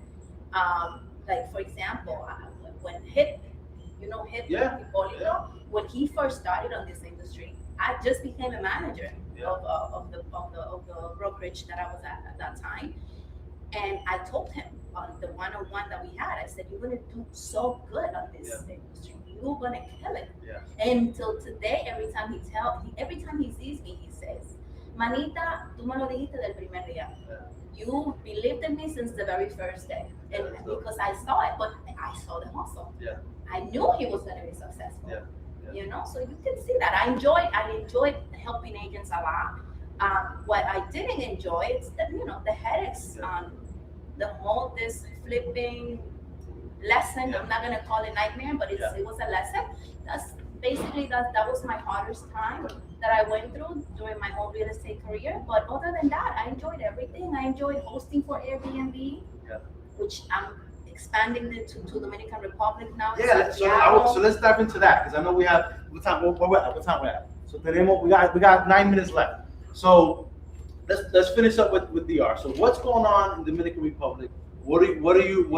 Like, for example, when Hip, Yeah. Hipólito, Yeah. when he first started on this industry, I just became a manager Yeah. of the brokerage that I was at that time. And I told him on the one-on-one that we had, I said, "You're gonna do so good on this industry. You're gonna kill it." Yeah. And till today, every time he sees me, he says, "Manita, tú me lo dijiste del primer día. Yeah. You believed in me since the very first day." And Yeah, that's dope. because I saw it, but I saw the hustle. Yeah. I knew he was gonna be successful. Yeah. Yeah. You know, so you can see that. I enjoyed helping agents a lot. What I didn't enjoy is the headaches on the whole this flipping lesson. Yeah. I'm not gonna call it nightmare, but it was a lesson. That's basically that was my hardest time that I went through during my whole real estate career. But other than that, I enjoyed everything. I enjoyed hosting for Airbnb, which I'm expanding it to Dominican Republic now. Yeah, so let's dive into that because I know we have what time we're at. So tenemos, we got 9 minutes left. So let's finish up with DR. So what's going on in Dominican Republic? What are you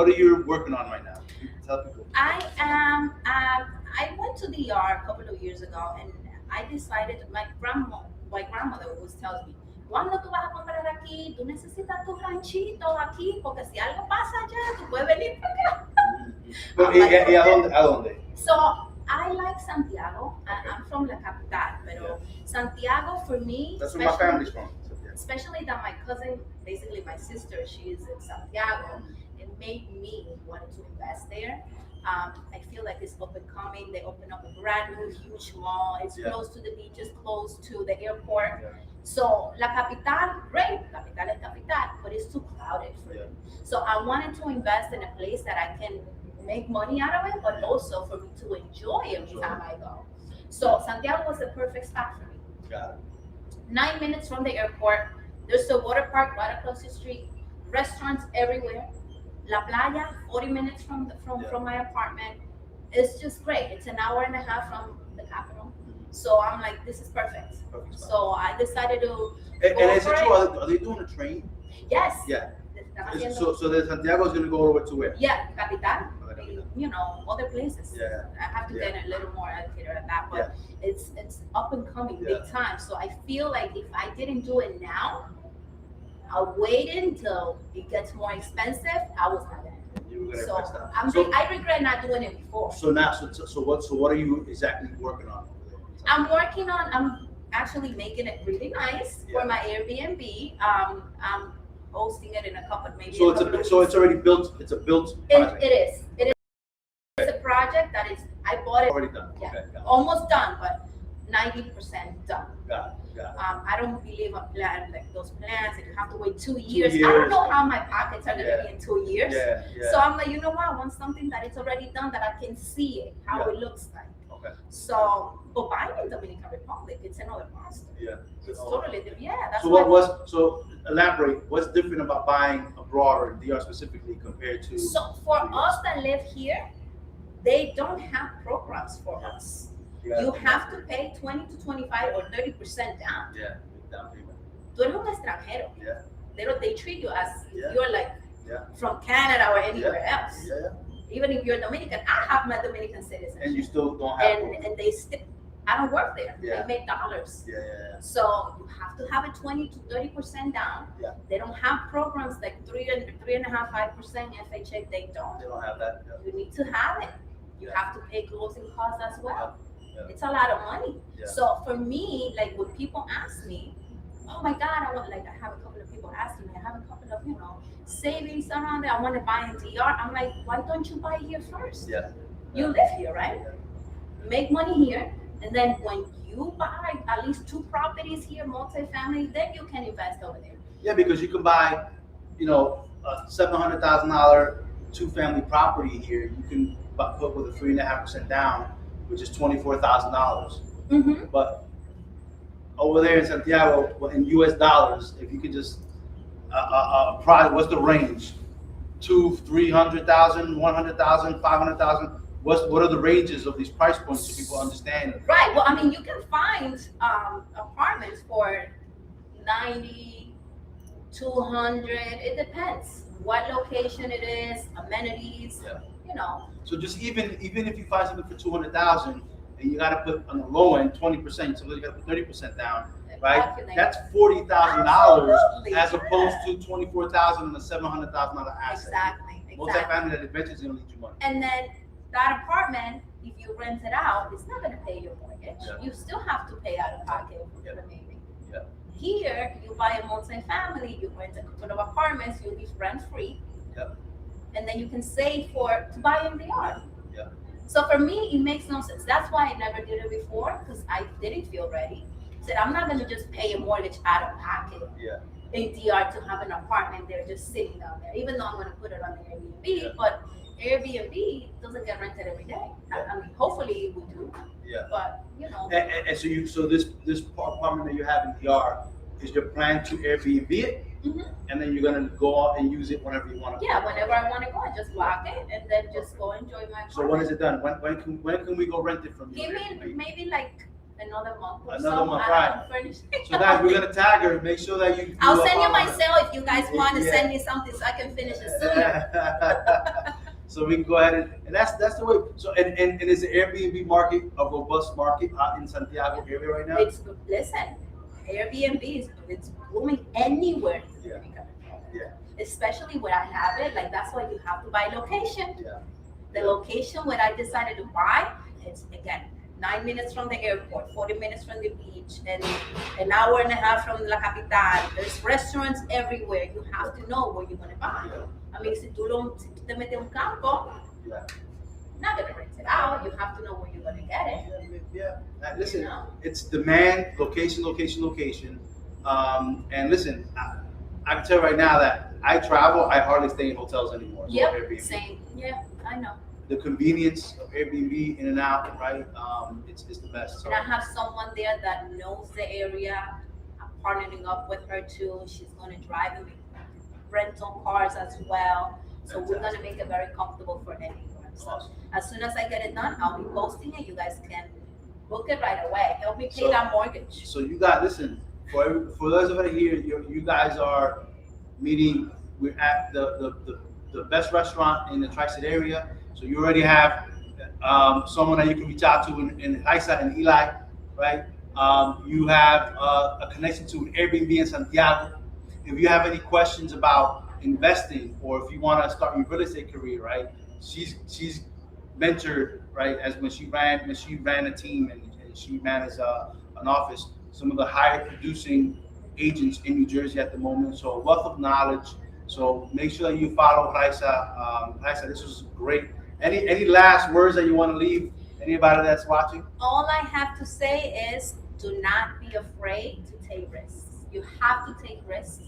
working on right now? You can tell people. I went to DR a couple of years ago and I decided my grandmother always tells me, cuando tú vas a comprar aquí, tú necesitas tu ranchito aquí, porque si algo pasa allá, tú puedes venir para acá. ¿Y a dónde? So I like Santiago. I'm from La Capital, pero Santiago for me, That's where my family's from. especially that my cousin, basically my sister, she is in Santiago. It made me want to invest there. I feel like it's up and coming. They open up a brand new huge mall. It's close to the beach, it's close to the airport. Yeah. So La Capital, great. Capital es capital, but it's too crowded for me. So I wanted to invest in a place that I can make money out of it, but also for me to enjoy every time I go. So Santiago was the perfect spot for me. Got it. 9 minutes from the airport. There's a water park right across the street. Restaurants everywhere. La Playa, 40 minutes from my apartment. It's just great. It's an hour and a half from the capital. So I'm like, this is perfect. So I decided to And is it true? Are they doing a train? Yes. Yeah. So the Santiago is going to go over to where? Yeah, Capital. Other places. Yeah. I have to get a little more educated at that, but it's up and coming big time. So I feel like if I didn't do it now, I'll wait until it gets more expensive. I was not gonna do it. You were gonna So invest that. I regret not doing it before. So now, so what are you exactly working on? I'm actually making it really nice for my Airbnb. I'm hosting it in a couple, maybe. So it's already built. It's a built project. It is. It's a project that is. I bought it. Already done. Yeah, Okay, got it. almost done, but 90% done. Got it. I don't believe a plan like those plans that you have to wait 2 years. I years. don't know how my pockets are gonna be in 2 years. Yeah. So I'm like, you know what? I want something that is already done that I can see it, how it looks like. Okay. So, but buying in Dominican Republic, it's another monster. Yeah. It's totally different. Yeah, that's So elaborate. What's different about buying abroad or DR specifically compared to? So for us that live here, they don't have programs for us. You have to pay 20 to 25 or 30% down. Yeah. Down payment. Tú eres un extranjero. Yeah. They treat you as Yeah. you're like from Canada or anywhere else. Yeah. Even if you're Dominican, I have my Dominican citizenship. And you still don't have. And they still, I don't work there. Yeah. They make dollars. Yeah. So you have to have it 20 to 30% down. Yeah. They don't have programs like 3.5%, 5% FHA. They don't. They don't have that. You need to have it. You have to pay closing costs as well. Yeah. It's a lot of money. Yeah. So for me, like when people ask me, oh my God, I have a couple of people asking me, I have a couple of, savings around there. I want to buy in DR. I'm like, why don't you buy here first? Yeah. You live here, right? Make money here. And then when you buy at least 2 properties here, multifamily, then you can invest over there. Yeah, because you can buy, a $700,000 2-family property here. You can put with a 3.5% down, which is $24,000. Mm-hmm. But over there in Santiago, in U.S. dollars, if you could just what's the range? 200,000, 300,000, 100,000, 500,000. What are the ranges of these price points so people understand? Right. Well, I mean, you can find apartments for 90, 200. It depends what location it is, amenities. Yeah. So just even if you find something for 200,000 and you got to put on the low end 20%, so you got to put 30% down. right? Calculate. That's $40,000 Absolutely, as opposed yeah. to $24,000 and a $700,000 asset. Exactly. Multifamily that eventually is going to lead you money. And then that apartment, if you rent it out, it's not going to pay your mortgage. Yeah. You still have to pay out of pocket for Yeah. the remaining. Yeah. Here, you buy a multi-family, you rent a couple of apartments, you live rent free, Yeah. and then you can save to buy in the yard. Yeah. So for me, it makes no sense. That's why I never did it before, because I didn't feel ready. Said I'm not going to just pay a mortgage out of pocket Yeah. in DR to have an apartment there just sitting down there, even though I'm going to put it on the Airbnb, Yeah. but Airbnb doesn't get rented every day. I mean, hopefully it will do, Yeah. but you know. And so this apartment that you have in DR, is your plan to Airbnb it, Mhm. and then you're gonna go out and use it whenever you want to? Yeah, whenever I want to go, I just lock it and then just go enjoy my apartment. So when is it done? When can we go rent it from you? Give me maybe like another month or Another so. month, I'm right. furnished. So guys, we're gonna tag her. Make sure that you. I'll send you my cell if you guys want to Yeah. send me something so I can finish it sooner. So we can go ahead and that's the way. So and is the Airbnb market a robust market out in Santiago area right now? Listen, Airbnb it's booming anywhere in the Yeah. Dominican Republic. Yeah. Especially where I have it, like that's why you have to buy location. Yeah. The location where I decided to buy, it's again 9 minutes from the airport, 40 minutes from the beach, and an hour and a half from La Capital. There's restaurants everywhere. You have to know where you're gonna buy. Yeah. I mean, si tú te metes un campo, Yeah. not gonna rent it out. You have to know where you're gonna get it. Yeah. Listen, You know? it's demand, location, location, location. And listen, I can tell you right now that I travel. I hardly stay in hotels anymore. It's all Yep, Airbnb. same. Yeah, I know. The convenience of Airbnb in and out, right? It's the best. So. And I have someone there that knows the area. I'm partnering up with her too. She's gonna drive me rental cars as well. So we're gonna make it very comfortable for anyone. So Awesome. as soon as I get it done, I'll be posting it. You guys can book it right away. Help me pay So- that mortgage. So you got listen for those of you here. You guys are meeting. We're at the best restaurant in the Tri-State area. So you already have someone that you can reach out to in Raysa and Eli, right? You have a connection to an Airbnb in Santiago. If you have any questions about investing or if you want to start your real estate career, right? She's mentored, right, as when she ran a team and she managed an office, some of the higher producing agents in New Jersey at the moment. So a wealth of knowledge. So make sure that you follow Raysa. Raysa, this was great. Any last words that you want to leave anybody that's watching? All I have to say is do not be afraid to take risks. You have to take risks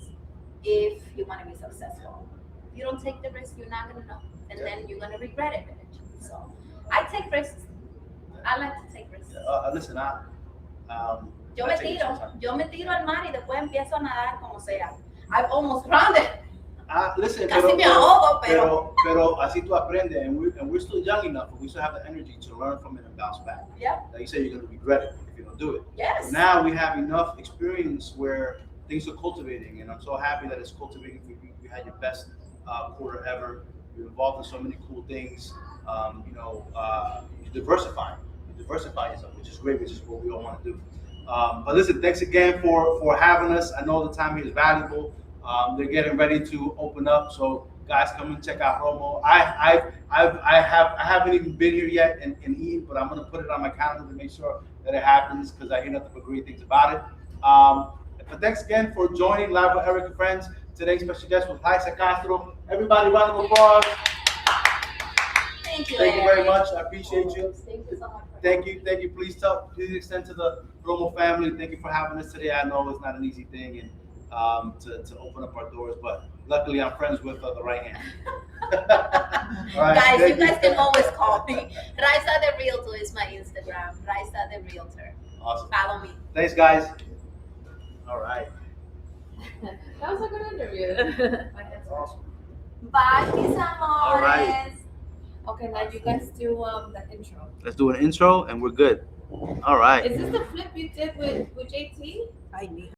if you want to be successful. If you don't take the risk, you're not gonna know. And then you're gonna regret it eventually. So I take risks. I like to take risks. Listen, Yo I me take it tiro, sometimes. yo me tiro al mar y después empiezo a nadar como sea. I've almost drowned. Listen, Casi me ahogo, pero así tú aprendes, and we're still young enough, but we still have the energy to learn from it and bounce back. Yeah. Like you said, you're gonna regret it if you don't do it. Yes. But now we have enough experience where things are cultivating, and I'm so happy that it's cultivating for you. You had your best quarter ever. You're involved in so many cool things. You diversify yourself, which is great, which is what we all want to do. But listen, thanks again for having us. I know the time here is valuable. They're getting ready to open up, so guys, come and check out Romo. I haven't even been here yet and eaten, but I'm gonna put it on my calendar to make sure that it happens because I hear nothing but great things about it. But thanks again for joining Live with Eric and Friends. Today's special guest was Raysa Castro. Everybody, round of applause. Thank you, Thank you very Eric. much. I appreciate you. Thank you so much. Thank you. Please extend to the Romo family. Thank you for having us today. I know it's not an easy thing and to open up our doors, but luckily I'm friends with the right hand. All right, Guys, thank you guys can always call me. Raysa the Realtor is my Instagram. Raysa the Realtor. Awesome. Follow me. Thanks, guys. All right. That was a good interview. Awesome. Bye, mis amores. All right. Okay, now you guys do the intro. Let's do an intro and we're good. All right. Is this the flip you did with JT? Ay, mija.